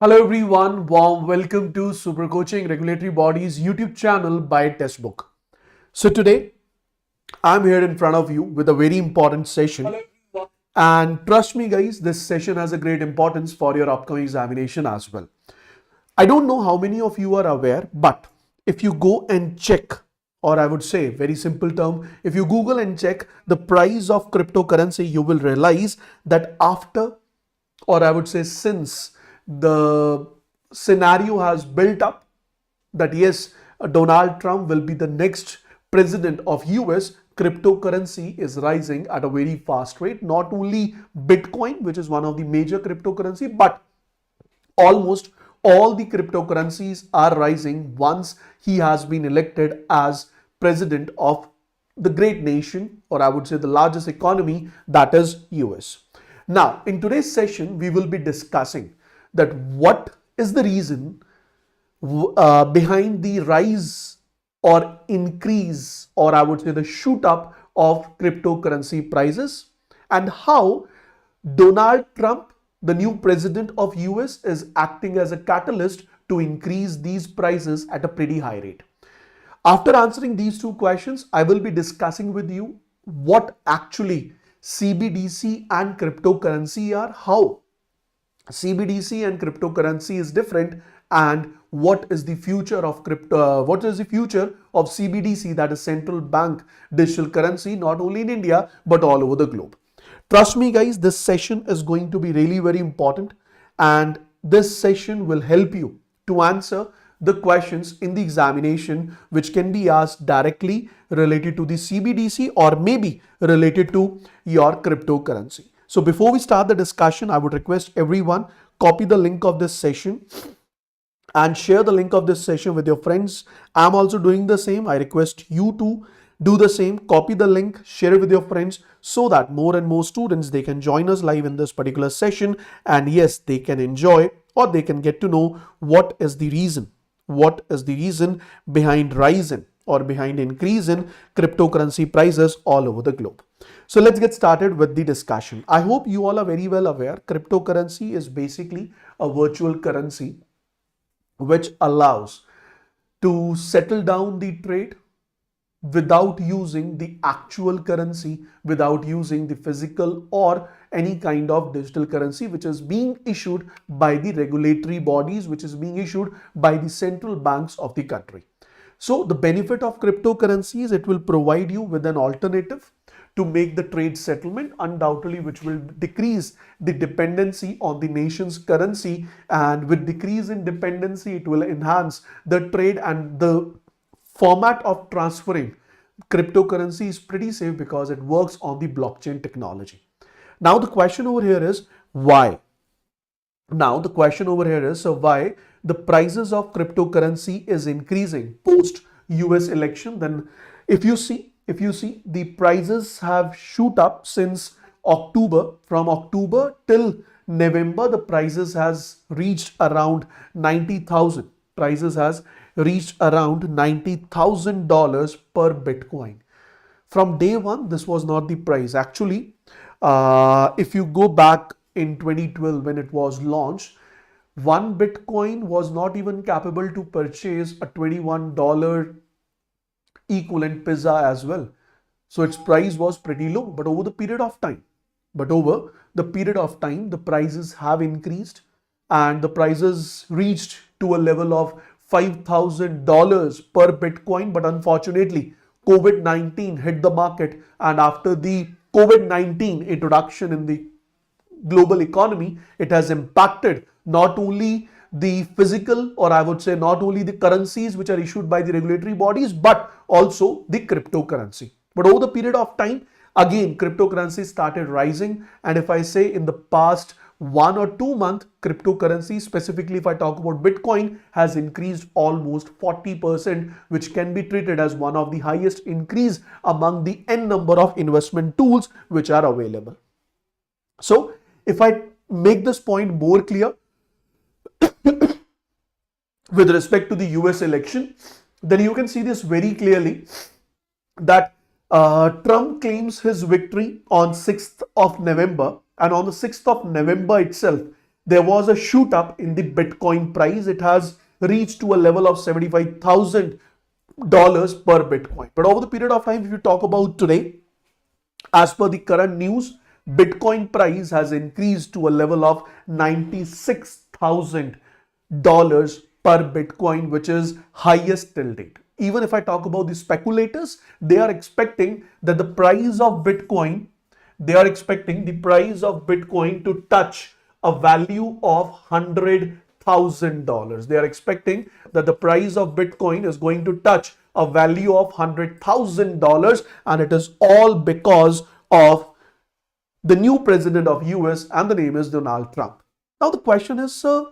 Hello everyone, warm welcome to Supercoaching Regulatory Bodies YouTube channel by Testbook. So today I'm here in front of you with a very important session. And trust me guys, this session has a great importance for your upcoming examination as well. I don't know how many of you are aware, but if you go and check, or I would say very simple term, if you Google and check the price of cryptocurrency, you will realize that after, or I would say since the scenario has built up that yes, Donald Trump will be the next president of US, cryptocurrency is rising at a very fast rate. Not only Bitcoin, which is one of the major cryptocurrency, but almost all the cryptocurrencies are rising once he has been elected as president of the great nation, or I would say the largest economy, that is US. Now, in today's session, we will be discussing that what is the reason behind the rise or increase, or I would say the shoot up of cryptocurrency prices, and how Donald Trump, the new president of US, is acting as a catalyst to increase these prices at a pretty high rate. After answering these two questions, I will be discussing with you what actually CBDC and cryptocurrency are, how CBDC and cryptocurrency is different, and what is the future of CBDC, that is central bank digital currency, not only in India but all over the globe. Trust me guys, this session is going to be really very important, and this session will help you to answer the questions in the examination which can be asked directly related to the CBDC or maybe related to your cryptocurrency. So before we start the discussion, I would request everyone copy the link of this session and share the link of this session with your friends. I'm also doing the same. I request you to do the same. Copy the link, share it with your friends so that more and more students, they can join us live in this particular session, and yes, they can enjoy or they can get to know what is the reason behind rise in or behind increase in cryptocurrency prices all over the globe. So let's get started with the discussion. I hope you all are very well aware cryptocurrency is basically a virtual currency which allows to settle down the trade without using the actual currency, without using the physical or any kind of digital currency which is being issued by the regulatory bodies, which is being issued by the central banks of the country. So the benefit of cryptocurrency is it will provide you with an alternative to make the trade settlement, undoubtedly, which will decrease the dependency on the nation's currency, and with decrease in dependency, it will enhance the trade, and the format of transferring cryptocurrency is pretty safe because it works on the blockchain technology. Now the question over here is why? So why the prices of cryptocurrency is increasing post US election? Then if you see the prices have shoot up since October. From October till November, the prices has reached around 90,000. Prices has reached around $90,000 per Bitcoin. From day one, this was not the price. Actually, if you go back in 2012 when it was launched, one Bitcoin was not even capable to purchase a $21 equivalent pizza as well. So its price was pretty low, but over the period of time, the prices have increased, and the prices reached to a level of $5,000 per Bitcoin. But unfortunately, COVID-19 hit the market, and after the COVID-19 introduction in the global economy, it has impacted not only the physical, or I would say not only the currencies which are issued by the regulatory bodies, but also the cryptocurrency. But over the period of time, again, cryptocurrency started rising. And if I say in the past 1 or 2 months, cryptocurrency, specifically if I talk about Bitcoin, has increased almost 40%, which can be treated as one of the highest increase among the N number of investment tools which are available. So if I make this point more clear, with respect to the US election, then you can see this very clearly that Trump claims his victory on 6th of November, and on the 6th of November itself, there was a shoot up in the Bitcoin price. It has reached to a level of $75,000 per Bitcoin. But over the period of time, if you talk about today, as per the current news, Bitcoin price has increased to a level of $96,000 per Bitcoin, which is highest till date. Even if I talk about the speculators, they are expecting that the price of Bitcoin, to touch a value of $100,000. They are expecting that the price of Bitcoin is going to touch a value of $100,000, and it is all because of the new president of US, and the name is Donald Trump. Now the question is, sir,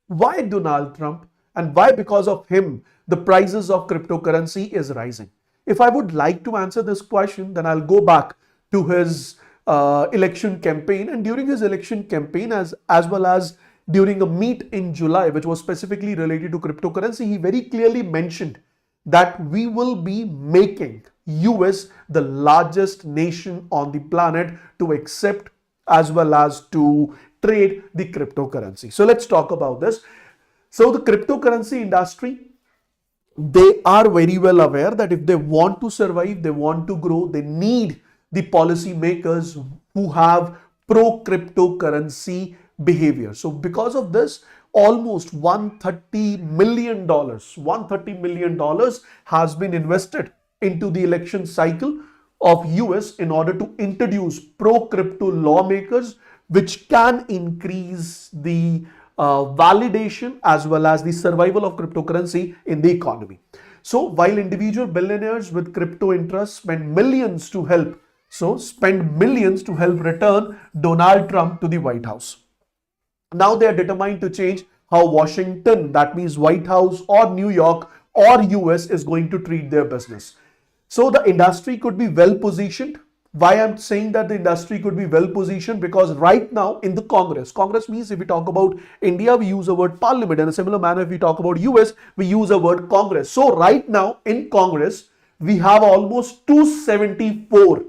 why Donald Trump, and why because of him the prices of cryptocurrency is rising? If I would like to answer this question, then I'll go back to his election campaign, and during his election campaign as well as during a meet in July, which was specifically related to cryptocurrency, he very clearly mentioned that we will be making US the largest nation on the planet to accept as well as to trade the cryptocurrency. So let's talk about this. So the cryptocurrency industry, they are very well aware that if they want to survive, they want to grow, they need the policy makers who have pro-cryptocurrency behavior. So because of this, almost $130 million has been invested into the election cycle of US in order to introduce pro-crypto lawmakers, which can increase the validation as well as the survival of cryptocurrency in the economy. So while individual billionaires with crypto interests spend millions to help return Donald Trump to the White House. Now they are determined to change how Washington, that means White House or New York or US, is going to treat their business. So the industry could be well positioned. Why I'm saying that the industry could be well positioned? Because right now in the Congress means if we talk about India, we use the word parliament. In a similar manner, if we talk about US, we use the word Congress. So right now in Congress, we have almost 274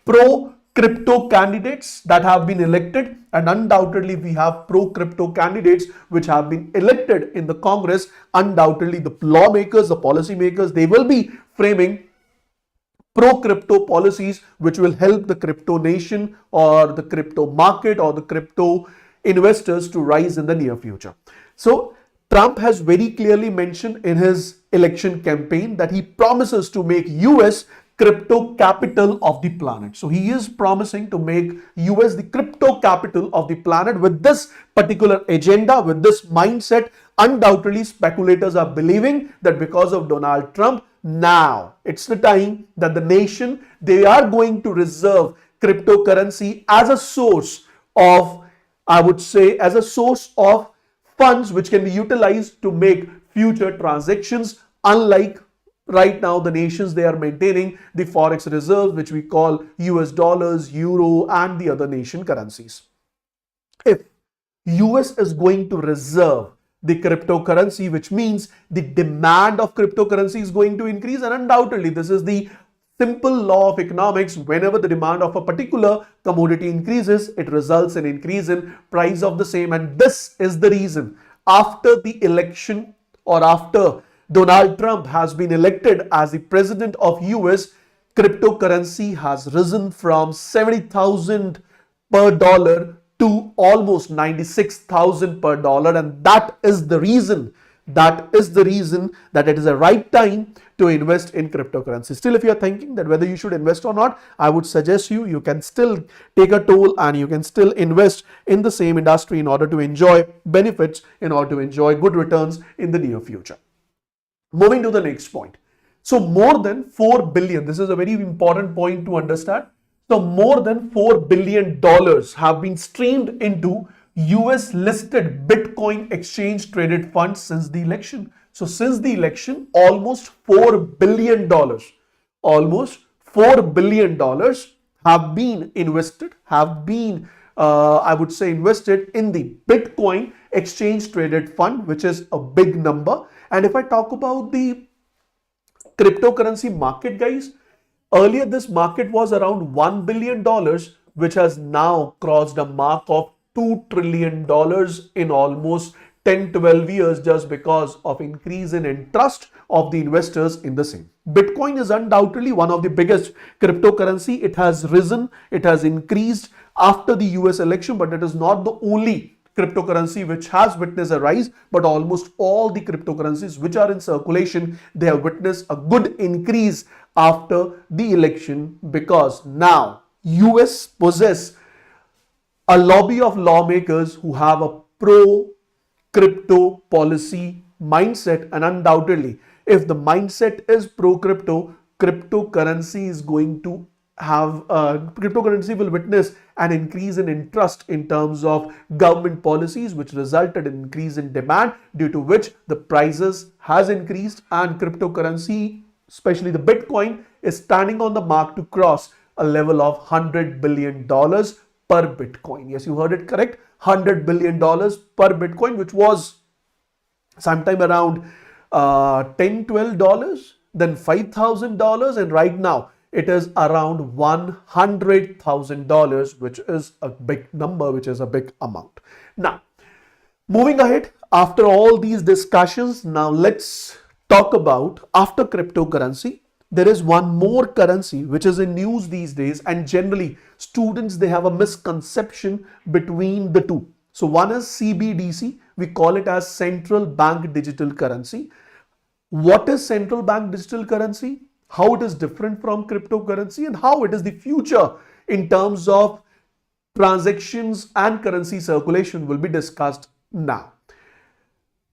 pro-crypto candidates that have been elected, and undoubtedly we have pro-crypto candidates which have been elected in the Congress. Undoubtedly the lawmakers, the policy makers, they will be framing pro-crypto policies which will help the crypto nation or the crypto market or the crypto investors to rise in the near future. So Trump has very clearly mentioned in his election campaign that he promises to make US crypto capital of the planet. So he is promising to make US the crypto capital of the planet. With this particular agenda, with this mindset, undoubtedly speculators are believing that because of Donald Trump, now it's the time that the nation, they are going to reserve cryptocurrency as a source of, I would say, as a source of funds which can be utilized to make future transactions, unlike right now the nations, they are maintaining the forex reserves, which we call US dollars, euro, and the other nation currencies. If US is going to reserve the cryptocurrency, which means the demand of cryptocurrency is going to increase, and undoubtedly this is the simple law of economics. Whenever the demand of a particular commodity increases, it results in increase in price of the same. And this is the reason, after the election or after Donald Trump has been elected as the president of US, cryptocurrency has risen from 70,000 per dollar to almost 96,000 per dollar, and that is the reason that it is the right time to invest in cryptocurrency. Still, if you are thinking that whether you should invest or not, I would suggest you can still take a toll and you can still invest in the same industry in order to enjoy benefits, in order to enjoy good returns in the near future. Moving to the next point. So more than 4 billion, this is a very important point to understand. So more than $4 billion have been streamed into US listed Bitcoin exchange traded funds since the election. So since the election, almost $4 billion have been invested, I would say invested in the Bitcoin exchange traded fund, which is a big number. And if I talk about the cryptocurrency market, guys, earlier this market was around $1 billion, which has now crossed a mark of $2 trillion in almost 10-12 years just because of increase in interest of the investors in the same. Bitcoin is undoubtedly one of the biggest cryptocurrency. It has risen, it has increased after the US election, but it is not the only cryptocurrency which has witnessed a rise, but almost all the cryptocurrencies which are in circulation, they have witnessed a good increase after the election, because now US possess a lobby of lawmakers who have a pro crypto policy mindset, and undoubtedly if the mindset is pro crypto, cryptocurrency is going to have cryptocurrency will witness an increase in interest in terms of government policies, which resulted in increase in demand, due to which the prices has increased, and cryptocurrency, especially the Bitcoin, is standing on the mark to cross a level of $100 billion per Bitcoin. Yes, you heard it correct. $100 billion per Bitcoin, which was sometime around $10-12, then $5,000, and right now it is around $100,000, which is a big number, which is a big amount. Now, moving ahead, after all these discussions, now let's talk about, after cryptocurrency, there is one more currency which is in news these days, and generally students, they have a misconception between the two. So one is CBDC, we call it as central bank digital currency. What is central bank digital currency? How it is different from cryptocurrency, and how it is the future in terms of transactions and currency circulation will be discussed now.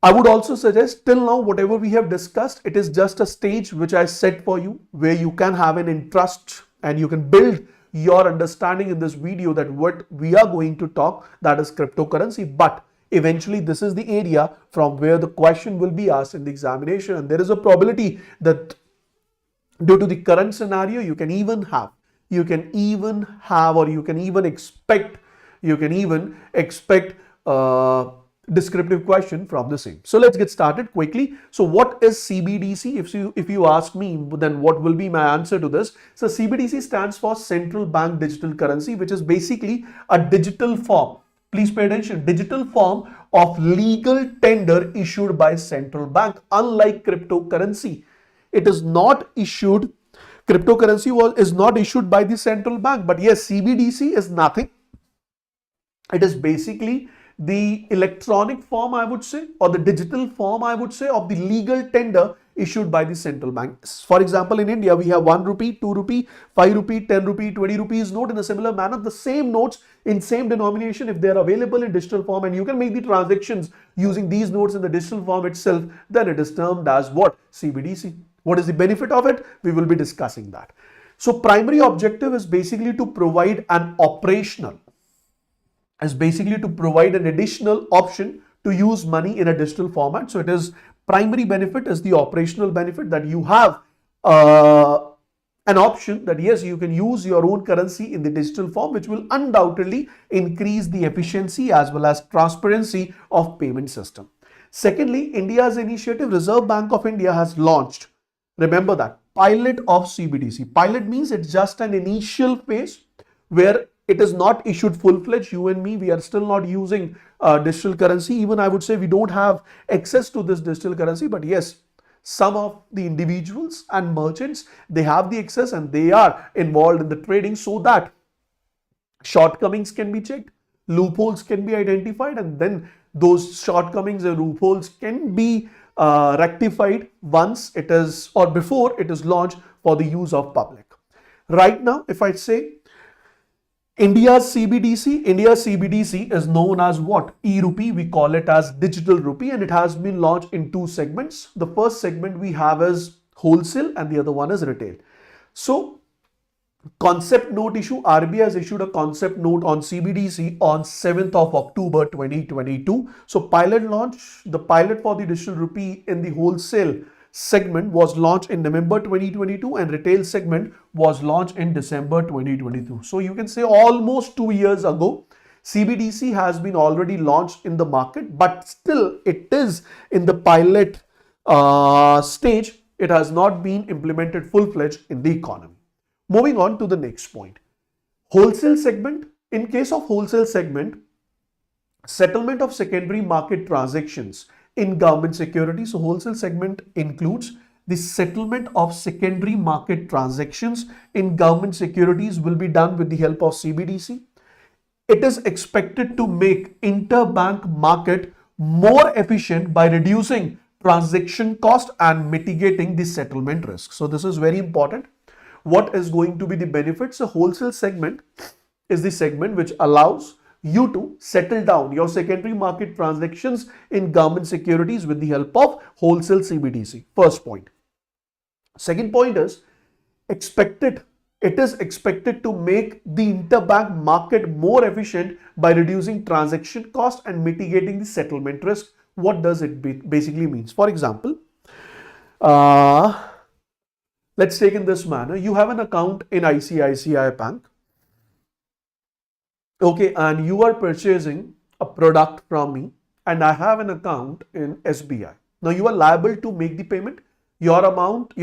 I would also suggest, till now whatever we have discussed, it is just a stage which I set for you, where you can have an interest and you can build your understanding in this video that what we are going to talk, that is cryptocurrency, but eventually this is the area from where the question will be asked in the examination, and there is a probability that due to the current scenario, you can even expect descriptive question from the same. So let's get started quickly. So what is CBDC? If you ask me, then what will be my answer to this? So CBDC stands for central bank digital currency, which is basically a digital form. Please pay attention. Digital form of legal tender issued by central bank. Unlike cryptocurrency, it is not issued. Cryptocurrency is not issued by the central bank, but yes, CBDC is nothing. It is basically the electronic form, I would say, or the digital form, I would say, of the legal tender issued by the central bank. For example, in India, we have 1 rupee, 2 rupee, 5 rupee, 10 rupee, 20 rupees note. In a similar manner, the same notes in same denomination, if they are available in digital form and you can make the transactions using these notes in the digital form itself, then it is termed as what? CBDC. What is the benefit of it? We will be discussing that. So primary objective is basically to provide an additional option to use money in a digital format. So it is primary benefit is the operational benefit, that you have an option that yes, you can use your own currency in the digital form, which will undoubtedly increase the efficiency as well as transparency of payment system. Secondly, India's initiative, Reserve Bank of India has launched, remember that, pilot of CBDC. Pilot means it's just an initial phase where it is not issued full-fledged. You and me, we are still not using digital currency. Even I would say we don't have access to this digital currency, but yes, some of the individuals and merchants, they have the access and they are involved in the trading, so that shortcomings can be checked, loopholes can be identified, and then those shortcomings and loopholes can be rectified once it is, or before it is launched for the use of public. Right now, if I say India's CBDC is known as what? E-rupee. We call it as digital rupee, and it has been launched in two segments. The first segment we have is wholesale and the other one is retail. So concept note issue, RBI has issued a concept note on CBDC on 7th of October 2022. So pilot launch, the pilot for the digital rupee in the wholesale segment was launched in November 2022 and retail segment was launched in December 2022. So you can say almost 2 years ago, CBDC has been already launched in the market, but still it is in the pilot stage. It has not been implemented full-fledged in the economy. Moving on to the next point. Wholesale segment. In case of wholesale segment, Settlement of secondary market transactions in government securities. So wholesale segment includes the settlement of secondary market transactions in government securities will be done with the help of CBDC. It is expected to make interbank market more efficient by reducing transaction cost and mitigating the settlement risk. So this is very important. What is going to be the benefits? A wholesale segment is the segment which allows you to settle down your secondary market transactions in government securities with the help of wholesale CBDC. First point. Second point is expected it is expected to make the interbank market more efficient by reducing transaction cost and mitigating the settlement risk. What does it basically means? For example, uh, let's take in this manner. You have an account in ICICI Bank, okay, and you are purchasing a product from me, and I have an account in SBI. Now you are liable to make the payment. Your account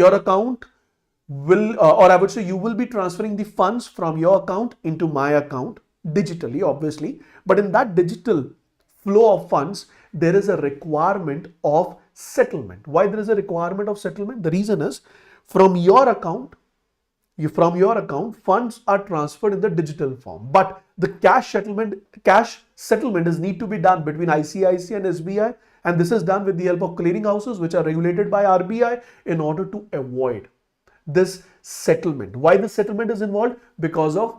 will, or I would say, you will be transferring the funds from your account into my account digitally, obviously. But in that digital flow of funds, there is a requirement of settlement. Why there is a requirement of settlement? The reason is from your account, funds are transferred in the digital form, but the cash settlement is need to be done between ICICI and SBI, and this is done with the help of clearing houses which are regulated by RBI in order to avoid this settlement. Why the settlement is involved? Because of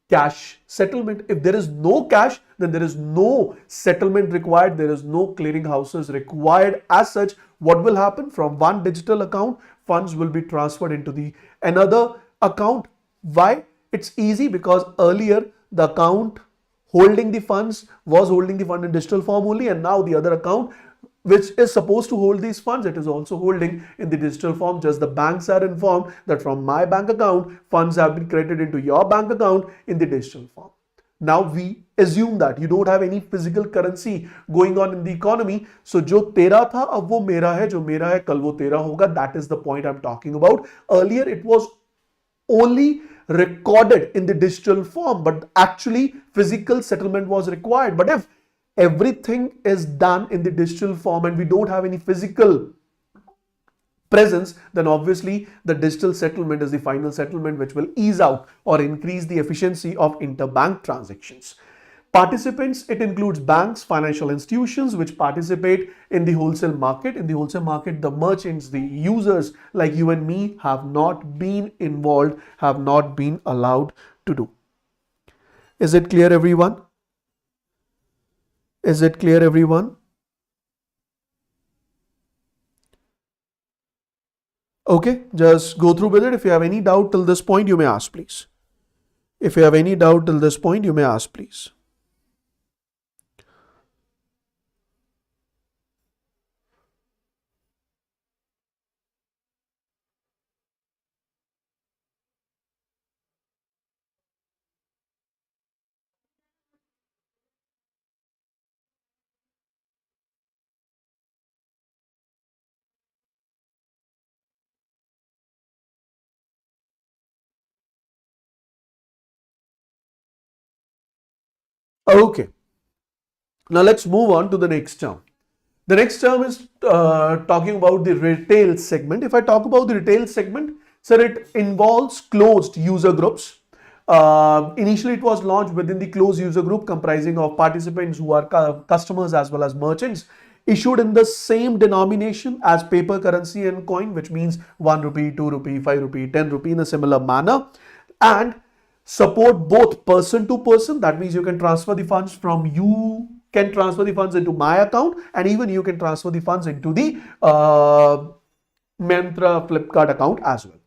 cash settlement. If there is no cash, then there is no settlement required, there is no clearing houses required. As such, what will happen? From one digital account, funds will be transferred into the another account. Why? It's easy because earlier the account holding the funds was holding the fund in digital form only, and now the other account which is supposed to hold these funds, it is also holding in the digital form. Just the banks are informed that from my bank account, funds have been credited into your bank account in the digital form. Now we assume that you don't have any physical currency going on in the economy. So जो तेरा था अब वो मेरा है, जो मेरा है कल वो तेरा होगा. That is the point I'm talking about. Earlier it was only recorded in the digital form, but actually physical settlement was required. But if everything is done in the digital form and we don't have any physical presence, then obviously the digital settlement is the final settlement which will ease out or increase the efficiency of interbank transactions. Participants, it includes banks, financial institutions which participate in the wholesale market. In the wholesale market, the merchants, the users like you and me have not been involved, have not been allowed to do. Is it clear, everyone? Is it clear, everyone? Okay, just go through with it. If you have any doubt till this point, you may ask, please. If you have any doubt till this point, you may ask, please. Okay, now let's move on to the next term. The next term is talking about the retail segment. If I talk about the retail segment, sir, it involves closed user groups. Initially, it was launched within the closed user group comprising of participants who are customers as well as merchants, issued in the same denomination as paper currency and coin, which means 1 rupee, 2 rupee, 5 rupee, 10 rupee in a similar manner, and support both person to person. That means you can transfer the funds from you can transfer the funds into my account, and even you can transfer the funds into the Mantra Flipkart account as well.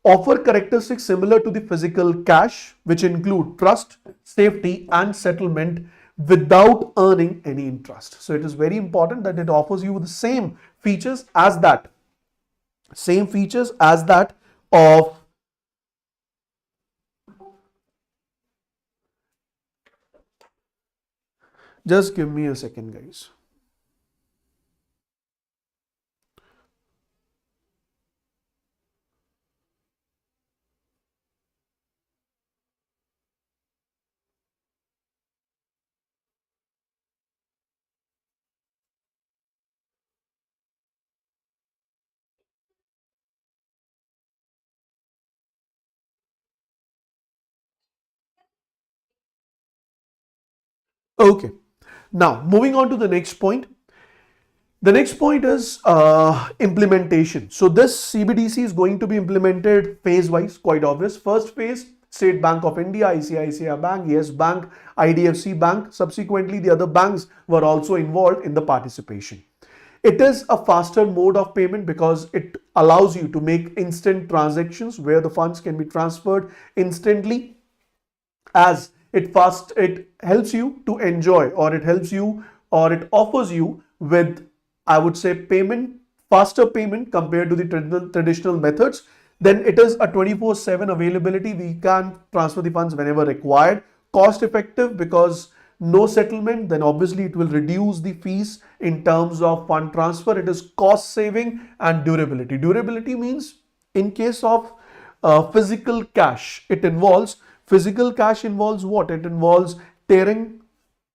Offer characteristics similar to the physical cash, which include trust, safety, and settlement without earning any interest. So it is very important that it offers you the same features as that, of. Just give me a second, guys. Okay. Now, moving on to the next point. The next point is implementation. So this CBDC is going to be implemented phase-wise, quite obvious. First phase, State Bank of India, ICICI Bank, Yes Bank, IDFC Bank. Subsequently, the other banks were also involved in the participation. It is a faster mode of payment because it allows you to make instant transactions where the funds can be transferred instantly, as it helps you to enjoy, or it helps you, or it offers you with, I would say, faster payment compared to the traditional methods. Then it is a 24/7 availability. We can transfer the funds whenever required. Cost effective because no settlement, then obviously it will reduce the fees in terms of fund transfer. It is cost saving and durability. Durability means in case of physical cash, physical cash involves what? It involves tearing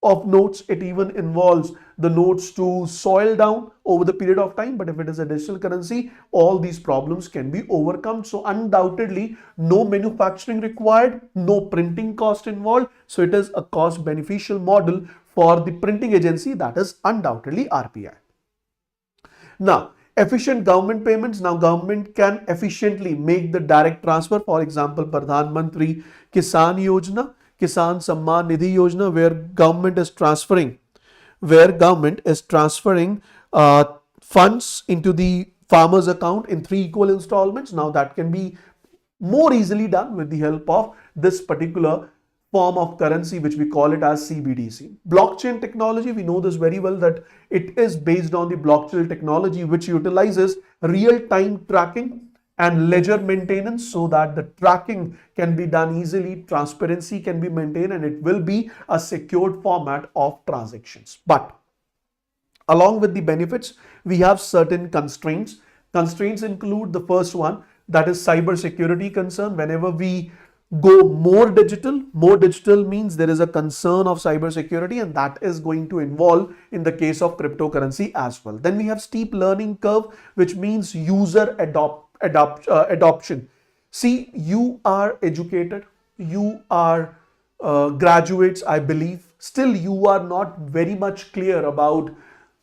of notes. It even involves the notes to soil down over the period of time. But if it is a digital currency, all these problems can be overcome. So undoubtedly, no manufacturing required, no printing cost involved. So it is a cost beneficial model for the printing agency, that is undoubtedly RBI. Now, efficient government payments. Now, government can efficiently make the direct transfer. For example, Pradhan Mantri Kisan Yojana, Kisan Samman Nidhi Yojana, where government is transferring funds into the farmer's account in 3 equal installments. Now, that can be more easily done with the help of this particular form of currency, which we call it as CBDC. Blockchain technology, we know this very well, that it is based on the blockchain technology, which utilizes real-time tracking and ledger maintenance so that the tracking can be done easily, transparency can be maintained, and it will be a secured format of transactions. But along with the benefits, we have certain constraints. Constraints include the first one, that is cyber security concern. Whenever we go more digital means there is a concern of cyber security, and that is going to involve in the case of cryptocurrency as well. Then we have steep learning curve, which means user adoption. See, you are educated, you are graduates, I believe. Still, you are not very much clear about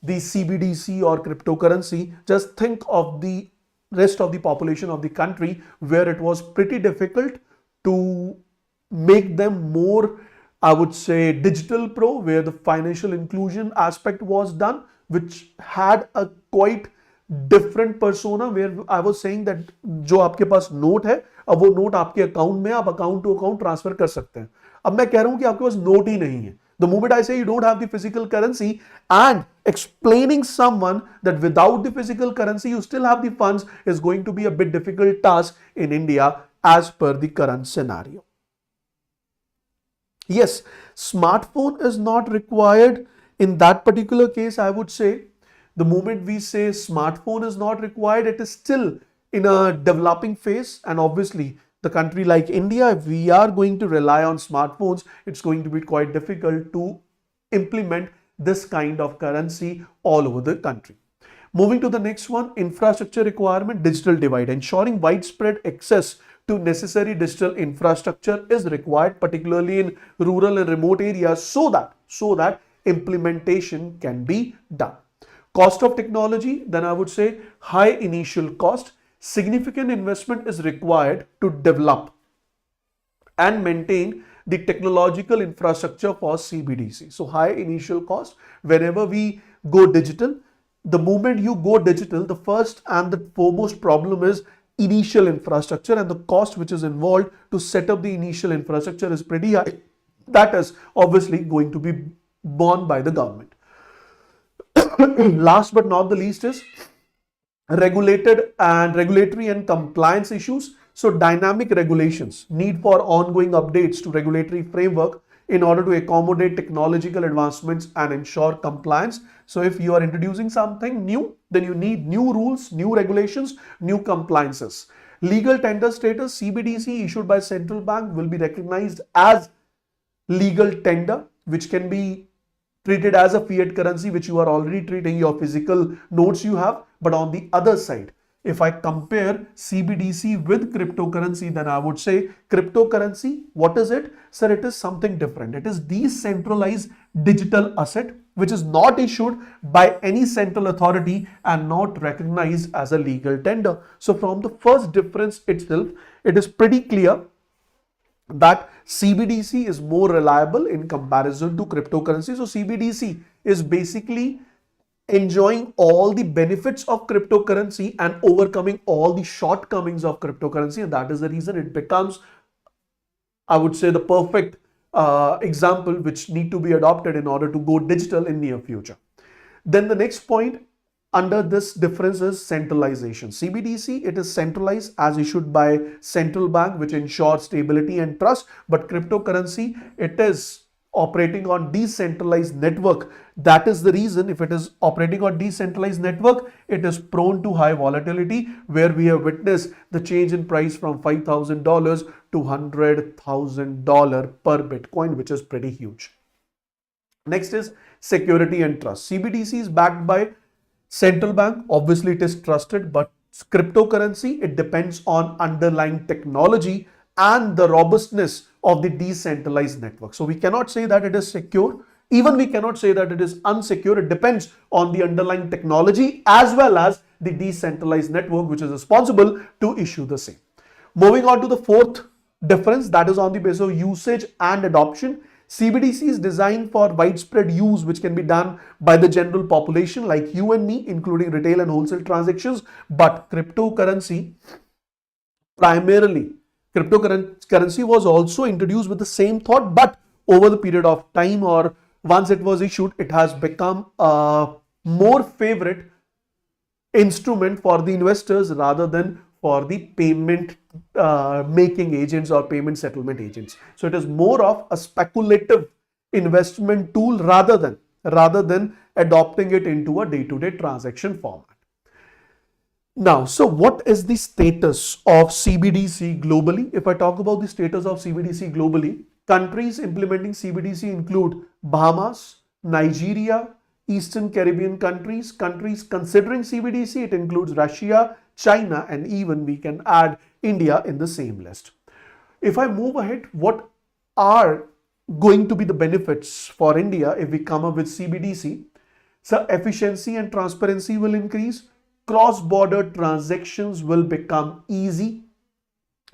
the CBDC or cryptocurrency. Just think of the rest of the population of the country, where it was pretty difficult to make them more, I would say, digital pro, where the financial inclusion aspect was done, which had a quite different persona, where I was saying that जो आपके पास note है, अब वो note आपके account में आप account to account transfer कर सकते हैं. अब मैं कह रहा हूं कि आपके पास नोट ही नहीं है. The moment I say you don't have the physical currency, and explaining someone that without the physical currency you still have the funds is going to be a bit difficult task in India as per the current scenario. Yes, smartphone is not required in that particular case. I would say the moment we say smartphone is not required, it is still in a developing phase, and obviously the country like India, if we are going to rely on smartphones, it's going to be quite difficult to implement this kind of currency all over the country. Moving to the next one, infrastructure requirement, digital divide. Ensuring widespread access to necessary digital infrastructure is required, particularly in rural and remote areas, so that implementation can be done. Cost of technology, then I would say high initial cost. Significant investment is required to develop and maintain the technological infrastructure for CBDC. So high initial cost. Whenever we go digital, the moment you go digital, the first and the foremost problem is initial infrastructure, and the cost which is involved to set up the initial infrastructure is pretty high. That is obviously going to be borne by the government. Last but not the least is regulatory and compliance issues. So dynamic regulations, need for ongoing updates to regulatory framework in order to accommodate technological advancements and ensure compliance. So if you are introducing something new, then you need new rules, new regulations, new compliances. Legal tender status, CBDC issued by central bank will be recognized as legal tender, which can be treated as a fiat currency, which you are already treating your physical notes you have. But on the other side, if I compare CBDC with cryptocurrency, then I would say cryptocurrency, what is it? Sir, it is something different. It is decentralized digital asset which is not issued by any central authority and not recognized as a legal tender. So from the first difference itself, it is pretty clear that CBDC is more reliable in comparison to cryptocurrency. So CBDC is basically enjoying all the benefits of cryptocurrency and overcoming all the shortcomings of cryptocurrency, and that is the reason it becomes, I would say, the perfect example which need to be adopted in order to go digital in near future. Then the next point under this difference is centralization. CBDC, it is centralized as issued by central bank, which ensures stability and trust, but cryptocurrency, it is operating on decentralized network. That is the reason, if it is operating on decentralized network, it is prone to high volatility, where we have witnessed the change in price from $5,000 to $100,000 per Bitcoin, which is pretty huge. Next is security and trust. CBDC is backed by central bank. Obviously, it is trusted, but cryptocurrency, it depends on underlying technology and the robustness of the decentralized network. So we cannot say that it is secure. Even we cannot say that it is unsecure. It depends on the underlying technology as well as the decentralized network which is responsible to issue the same. Moving on to the fourth difference, that is on the basis of usage and adoption. CBDC is designed for widespread use, which can be done by the general population like you and me, including retail and wholesale transactions. But cryptocurrency, primarily, cryptocurrency was also introduced with the same thought, but over the period of time, or once it was issued, it has become a more favorite instrument for the investors rather than for the payment making agents or payment settlement agents. So it is more of a speculative investment tool rather than adopting it into a day-to-day transaction format. Now, so what is the status of CBDC globally? If I talk about the status of CBDC globally, countries implementing CBDC include Bahamas, Nigeria, Eastern Caribbean countries. Countries considering CBDC, it includes Russia, China, and even we can add India in the same list. If I move ahead, what are going to be the benefits for India if we come up with CBDC? So efficiency and transparency will increase. Cross-border transactions will become easy,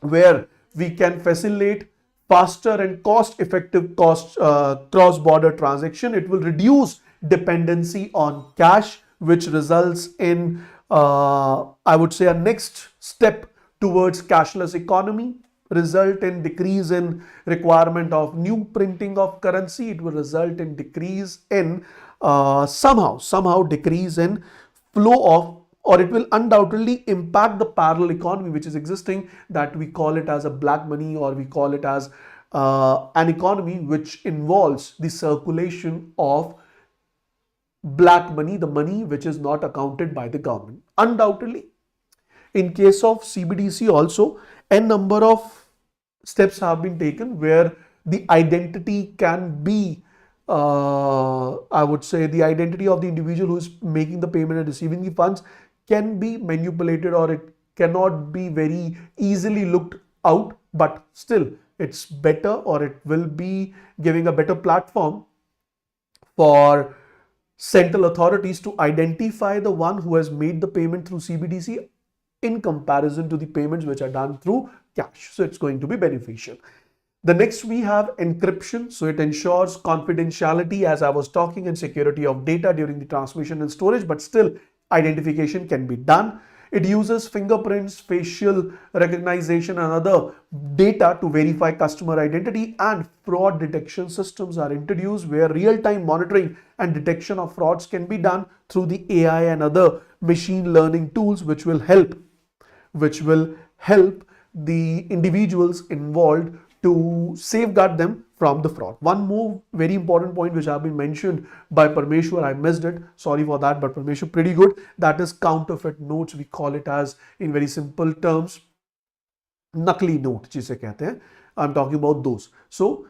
where we can facilitate faster and cost-effective cross-border transaction. It will reduce dependency on cash, which results in, I would say, a next step towards cashless economy, result in decrease in requirement of new printing of currency. It will result in decrease in somehow decrease in flow of, or it will undoubtedly impact the parallel economy which is existing, that we call it as a black money, or we call it as an economy which involves the circulation of black money, the money which is not accounted by the government. Undoubtedly, in case of CBDC also, a number of steps have been taken where the identity can be, I would say, the identity of the individual who is making the payment and receiving the funds can be manipulated, or it cannot be very easily looked out, but still it's better, or it will be giving a better platform for central authorities to identify the one who has made the payment through CBDC in comparison to the payments which are done through cash. So it's going to be beneficial. The next we have encryption. So it ensures confidentiality, as I was talking, and security of data during the transmission and storage, but still identification can be done. It uses fingerprints, facial recognition, and other data to verify customer identity, and fraud detection systems are introduced where real-time monitoring and detection of frauds can be done through the AI and other machine learning tools, which will help the individuals involved to safeguard them from the fraud. One more very important point which have been mentioned by Parmeshwar, I missed it, sorry for that, but Parmeshwar, pretty good, that is counterfeit notes. We call it as, in very simple terms, nakli note जिसे कहते हैं. I'm talking about those. So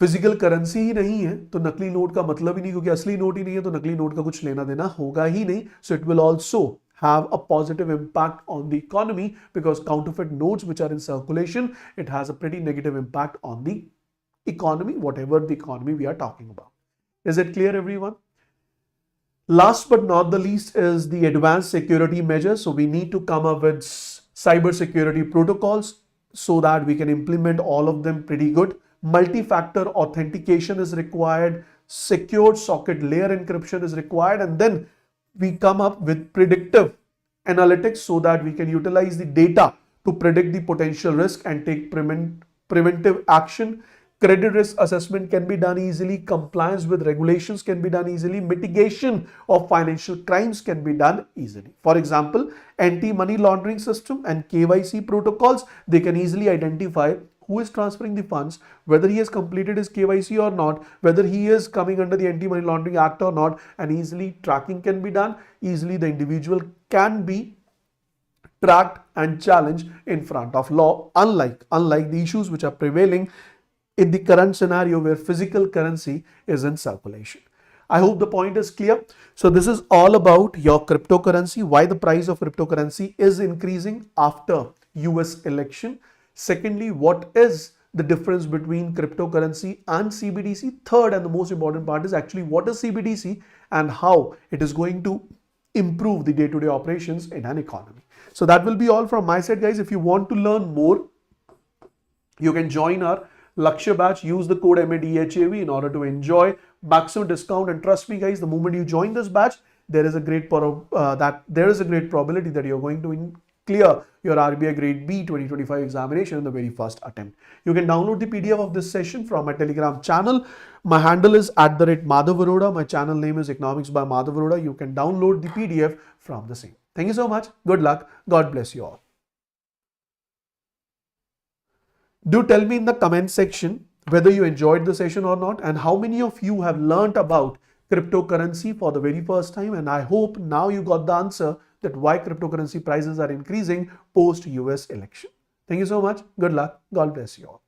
physical currency ही नहीं है तो नकली note का मतलब ही नहीं, क्योंकि असली नोट ही नहीं है तो नकली नोट का कुछ लेना देना होगा ही नहीं. So it will also have a positive impact on the economy, because counterfeit notes which are in circulation, it has a pretty negative impact on the economy, whatever the economy we are talking about. Is it clear, everyone? Last but not the least is the advanced security measures. So we need to come up with cyber security protocols so that we can implement all of them pretty good. Multi-factor authentication is required, secured socket layer encryption is required, and then we come up with predictive analytics so that we can utilize the data to predict the potential risk and take preventive action. Credit risk assessment can be done easily, compliance with regulations can be done easily, mitigation of financial crimes can be done easily. For example, anti-money laundering system and KYC protocols, they can easily identify who is transferring the funds, whether he has completed his KYC or not, whether he is coming under the Anti-Money Laundering Act or not, and easily tracking can be done. Easily the individual can be tracked and challenged in front of law, unlike the issues which are prevailing in the current scenario where physical currency is in circulation. I hope the point is clear. So this is all about your cryptocurrency, why the price of cryptocurrency is increasing after US election. Secondly, what is the difference between cryptocurrency and CBDC? Third, and the most important part, is actually what is CBDC and how it is going to improve the day-to-day operations in an economy. So that will be all from my side, guys. If you want to learn more, you can join our Lakshya batch. Use the code MADHAV in order to enjoy maximum discount. And trust me, guys, the moment you join this batch, there is a great probability that you're going to clear your RBI Grade B 2025 examination in the very first attempt. You can download the PDF of this session from my Telegram channel. My handle is @Madhav. My channel name is Economics by Madhav. You can download the PDF from the same. Thank you so much. Good luck. God bless you all. Do tell me in the comment section whether you enjoyed the session or not, and how many of you have learned about cryptocurrency for the very first time. And I hope now you got the answer that why cryptocurrency prices are increasing post US election. Thank you so much. Good luck. God bless you all.